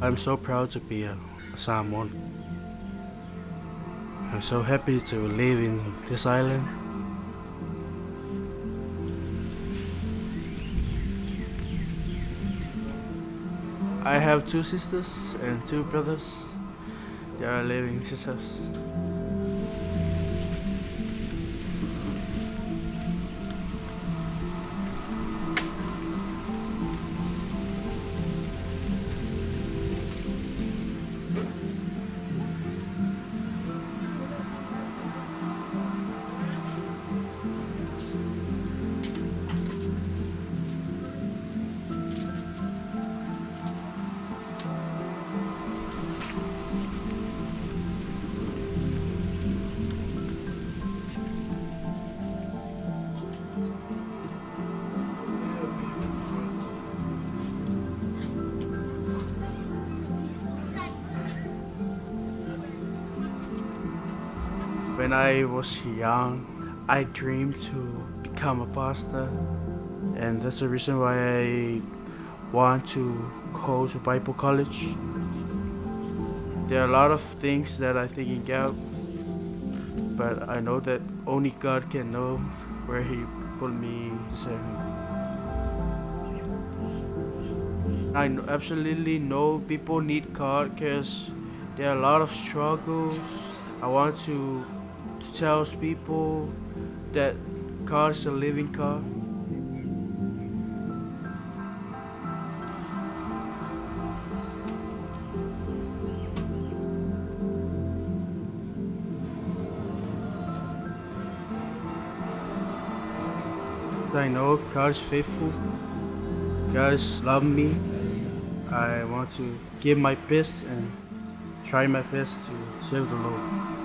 I'm so proud to be a Samoan. I'm so happy to live in this island. I have two sisters and two brothers. They are living in this house. When I was young, I dreamed to become a pastor, and that's the reason why I want to go to Bible college. There are a lot of things that I'm thinking out, but I know that only God can know where He put me to serve Him. Absolutely know people need God because there are a lot of struggles. I want to tell people that God is a living God. I know God is faithful. God is loving me. I want to give my best and try my best to serve the Lord.